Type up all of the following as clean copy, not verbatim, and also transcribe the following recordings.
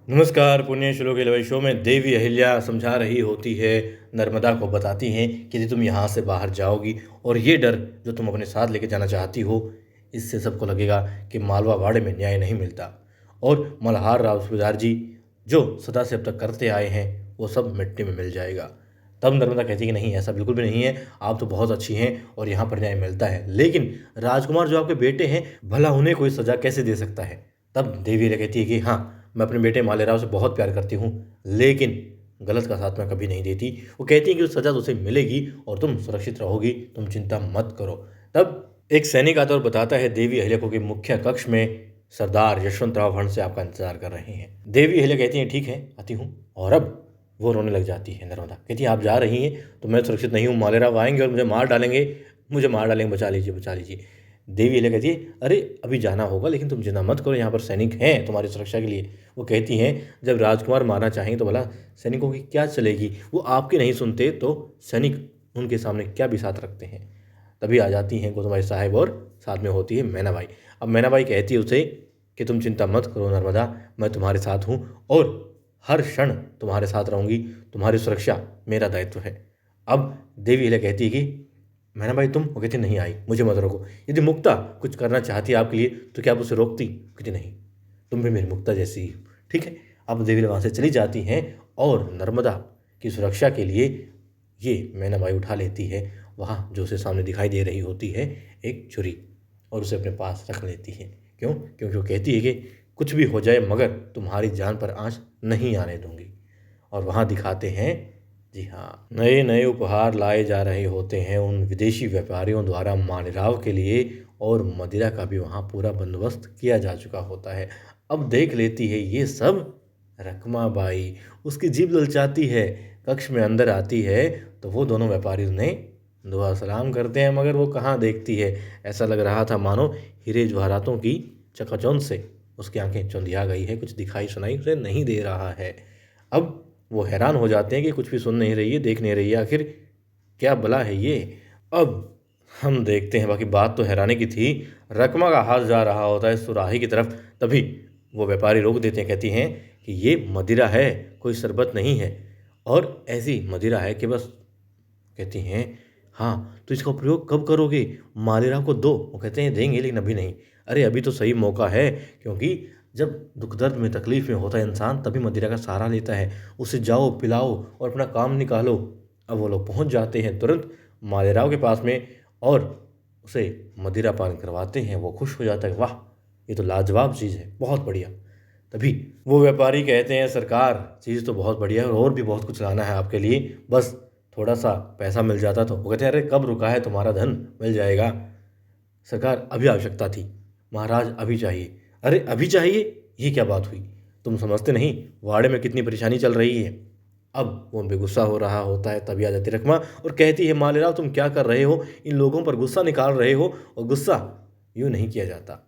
नमस्कार। पुण्य श्लोक के शो में देवी अहिल्या समझा रही होती है, नर्मदा को बताती हैं कि यदि तुम यहाँ से बाहर जाओगी और ये डर जो तुम अपने साथ लेके जाना चाहती हो, इससे सबको लगेगा कि मालवा वाड़े में न्याय नहीं मिलता और मल्हार राव सूबेदार जी जो सदा से अब तक करते आए हैं वो सब मिट्टी में मिल जाएगा। तब नर्मदा कहती है कि नहीं, ऐसा बिल्कुल भी नहीं है, आप तो बहुत अच्छी हैं और यहाँ पर न्याय मिलता है, लेकिन राजकुमार जो आपके बेटे हैं भला उन्हें कोई सजा कैसे दे सकता है। तब देवी अहिल्या कहती है कि हाँ, मैं अपने बेटे मालेराव से बहुत प्यार करती हूँ, लेकिन गलत का साथ मैं कभी नहीं देती। वो कहती है कि उस सज़ा तो उसे मिलेगी और तुम सुरक्षित रहोगी, तुम चिंता मत करो। तब एक सैनिक आता और बताता है देवी अहिल्या को कि मुख्य कक्ष में सरदार यशवंतराव भण से आपका इंतजार कर रहे हैं। देवी अहिल्या कहती हैं ठीक है, आती हूँ। और अब वो रोने लग जाती है। नर्मदा कहती है आप जा रही हैं तो मैं सुरक्षित नहीं हूँ, मालेराव आएंगे और मुझे मार डालेंगे, बचा लीजिए, बचा लीजिए। देवी अहिल्या कहती है अरे अभी जाना होगा, लेकिन तुम चिंता मत करो, यहाँ पर सैनिक हैं तुम्हारी सुरक्षा के लिए। वो कहती हैं जब राजकुमार मारना चाहेंगे तो भला सैनिकों की क्या चलेगी, वो आपकी नहीं सुनते तो सैनिक उनके सामने क्या बिसात रखते हैं। तभी आ जाती हैं गोदमाई साहब और साथ में होती है मैनाबाई। अब मैनाबाई कहती है उसे कि तुम चिंता मत करो नर्मदा, मैं तुम्हारे साथ हूँ और हर क्षण तुम्हारे साथ रहूँगी, तुम्हारी सुरक्षा मेरा दायित्व है। अब देवी अहिल्या कहती है कि मैनाबाई तुम? वो कहती नहीं आई, मुझे मत रोको, यदि मुक्ता कुछ करना चाहती है आपके लिए तो क्या आप उसे रोकती? कहती नहीं, तुम भी मेरी मुक्ता जैसी ही हो। ठीक है। अब देवी वहाँ से चली जाती हैं और नर्मदा की सुरक्षा के लिए ये मैनाबाई उठा लेती है वहाँ जो उसे सामने दिखाई दे रही होती है एक छुरी, और उसे अपने पास रख लेती है। क्यों? क्योंकि वो कहती है कि कुछ भी हो जाए मगर तुम्हारी जान पर आँच नहीं आने दूंगी। और वहाँ दिखाते हैं, जी हाँ, नए नए उपहार लाए जा रहे होते हैं उन विदेशी व्यापारियों द्वारा मालेराव के लिए, और मदिरा का भी वहाँ पूरा बंदोबस्त किया जा चुका होता है। अब देख लेती है ये सब रकमाबाई, उसकी जीभ ललचाती है, कक्ष में अंदर आती है तो वो दोनों व्यापारी उन्हें दुआ सलाम करते हैं, मगर वो कहाँ देखती है, ऐसा लग रहा था मानो हीरे जवाहरातों की चकाचौंध से उसकी आंखें चौंधिया गई है, कुछ दिखाई सुनाई उसे नहीं दे रहा है। अब वो हैरान हो जाते हैं कि कुछ भी सुन नहीं रही है, देख नहीं रही है, आखिर क्या भला है ये। अब हम देखते हैं, बाकी बात तो हैरानी की थी। रकमा का हाथ जा रहा होता है सुराही की तरफ, तभी वो व्यापारी रोक देते हैं, कहती हैं कि ये मदिरा है, कोई शरबत नहीं है, और ऐसी मदिरा है कि बस। कहती हैं हाँ तो इसका प्रयोग कब करोगे, मालेराव को दो। वो कहते हैं देंगे लेकिन अभी नहीं। अरे अभी तो सही मौका है, क्योंकि जब दुख दर्द में तकलीफ में होता है इंसान तभी मदिरा का सहारा लेता है, उसे जाओ पिलाओ और अपना काम निकालो। अब वो लोग पहुंच जाते हैं तुरंत मालेराव के पास में और उसे मदिरा पान करवाते हैं। वो खुश हो जाता है, वाह ये तो लाजवाब चीज़ है, बहुत बढ़िया। तभी वो व्यापारी कहते हैं सरकार चीज़ तो बहुत बढ़िया है और भी बहुत कुछ लाना है आपके लिए, बस थोड़ा सा पैसा मिल जाता तो। वो कहते हैं अरे कब रुका है तुम्हारा धन, मिल जाएगा सरकार, अभी आवश्यकता थी, महाराज अभी चाहिए। अरे अभी चाहिए, ये क्या बात हुई, तुम समझते नहीं वाड़े में कितनी परेशानी चल रही है। अब वो उन पर गुस्सा हो रहा होता है, तभी आ जाती रकमा और कहती है मालेराव तुम क्या कर रहे हो, इन लोगों पर गुस्सा निकाल रहे हो, और गुस्सा यूँ नहीं किया जाता,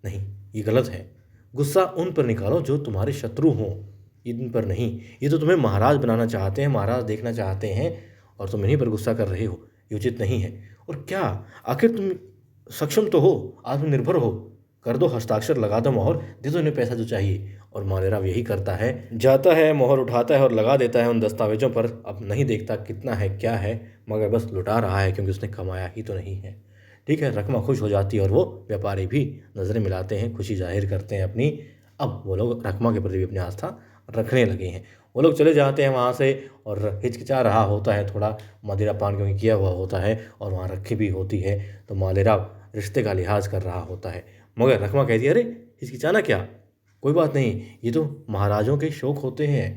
नहीं ये गलत है। गुस्सा उन पर निकालो जो तुम्हारे शत्रु हों, इन पर नहीं। ये तो तुम्हें महाराज बनाना चाहते हैं, महाराज देखना चाहते हैं, और तुम इन्हीं पर गुस्सा कर रहे हो, ये उचित नहीं है। और क्या आखिर तुम सक्षम तो हो, आत्मनिर्भर हो, कर दो हस्ताक्षर, लगा दो मोहर, दे दो इन्हें पैसा जो चाहिए। और मालेराव यही करता है, जाता है मोहर उठाता है और लगा देता है उन दस्तावेजों पर। अब नहीं देखता कितना है क्या है, मगर बस लुटा रहा है क्योंकि उसने कमाया ही तो नहीं है। ठीक है, रकमा खुश हो जाती है और वो व्यापारी भी नज़रें मिलाते हैं, खुशी जाहिर करते हैं अपनी। अब वो लोग रकमा के प्रति भी अपनी आस्था रखने लगे हैं। वो लोग चले जाते हैं वहाँ से और हिचकिचा रहा होता है थोड़ा, मदिरा पान क्योंकि किया हुआ होता है और वहाँ रखी भी होती है, तो मालेराव रिश्ते का लिहाज कर रहा होता है। मगर रकमा कहती है अरे हिचकिचाना क्या, कोई बात नहीं, ये तो महाराजों के शौक होते हैं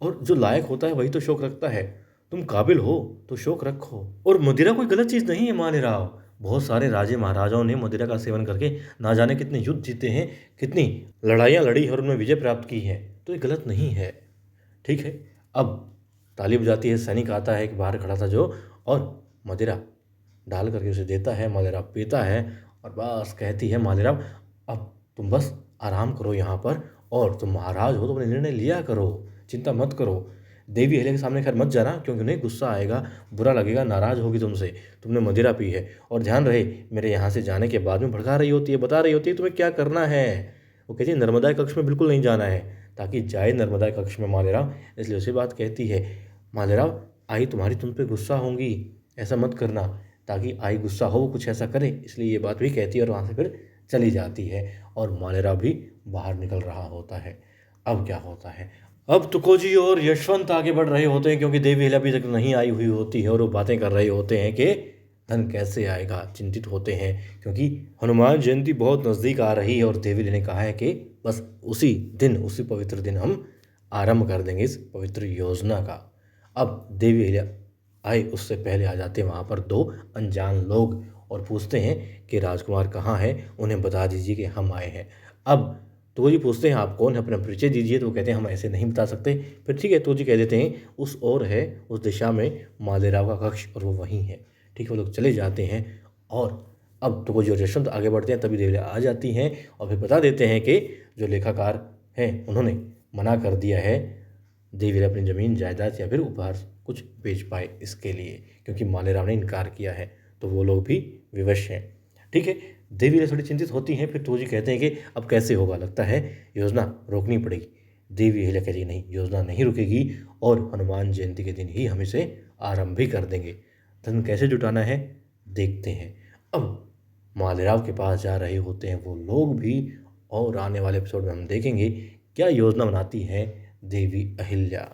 और जो लायक होता है वही तो शौक रखता है, तुम काबिल हो तो शौक रखो। और मदिरा कोई गलत चीज़ नहीं है मालेराव, बहुत सारे राजे महाराजाओं ने मदिरा का सेवन करके ना जाने कितने युद्ध जीते हैं, कितनी लड़ाइयाँ लड़ी और उनमें विजय प्राप्त की है, तो ये गलत नहीं है। ठीक है। अब ताली बजाती है, सैनिक आता है, एक बाहर खड़ा था जो, और मदिरा डाल करके उसे देता है, मालेराव पीता है और बस कहती है मालेराव अब तुम बस आराम करो यहाँ पर, और तुम महाराज हो तो अपने निर्णय लिया करो, चिंता मत करो। देवी अहिल्या के सामने खैर मत जाना क्योंकि उन्हें गुस्सा आएगा, बुरा लगेगा, नाराज़ होगी तुमसे, तुमने मदिरा पी है। और ध्यान रहे मेरे यहाँ से जाने के बाद में भड़का रही होती है, बता रही होती है तुम्हें क्या करना है। वो कहती है नर्मदा कक्ष में बिल्कुल नहीं जाना है, ताकि जाए नर्मदा कक्ष में मालेराव। इसलिए उसे बात कहती है, मालेराव आई तुम्हारी तुम पे गुस्सा होंगी, ऐसा मत करना, ताकि आई गुस्सा हो वो कुछ ऐसा करे। इसलिए ये बात भी कहती है और वहाँ से फिर चली जाती है और मालेराव भी बाहर निकल रहा होता है। अब क्या होता है, अब तुकोजी और यशवंत आगे बढ़ रहे होते हैं क्योंकि देवी अभी तक नहीं आई हुई होती है और वो बातें कर रहे होते हैं कि धन कैसे आएगा। चिंतित होते हैं क्योंकि हनुमान जयंती बहुत नज़दीक आ रही है और देवी ने कहा है कि बस उसी दिन, उसी पवित्र दिन हम आरंभ कर देंगे इस पवित्र योजना का। अब देवी अहिल्या आए उससे पहले आ जाते हैं वहाँ पर दो अनजान लोग और पूछते हैं कि राजकुमार कहाँ है, उन्हें बता दीजिए कि हम आए हैं। अब तो जी पूछते हैं आप कौन है, अपना परिचय दीजिए। तो वो कहते हैं हम ऐसे नहीं बता सकते। फिर ठीक है, तो जी कह देते हैं उस ओर है, उस दिशा में मालेराव का कक्ष और वो वहीं है। ठीक है, वो लोग चले जाते हैं और अब तो वो जो यशवंत आगे बढ़ते हैं तभी देवी आ जाती हैं और फिर बता देते हैं कि जो लेखाकार हैं उन्होंने मना कर दिया है देवी अपनी ज़मीन जायदाद या फिर उपहार कुछ बेच पाए इसके लिए, क्योंकि मालेराव ने इनकार किया है। तो वो लोग भी विवश हैं। ठीक है, देवी थोड़ी चिंतित होती हैं। फिर तो जी कहते हैं कि अब कैसे होगा, लगता है योजना रोकनी पड़ेगी। देवी अहिल्या कहती है नहीं, योजना नहीं रुकेगी और हनुमान जयंती के दिन ही हम इसे आरंभ भी कर देंगे। धन कैसे जुटाना है देखते हैं। अब मालेराव के पास जा रहे होते हैं वो लोग भी और आने वाले एपिसोड में हम देखेंगे क्या योजना बनाती है देवी अहिल्या।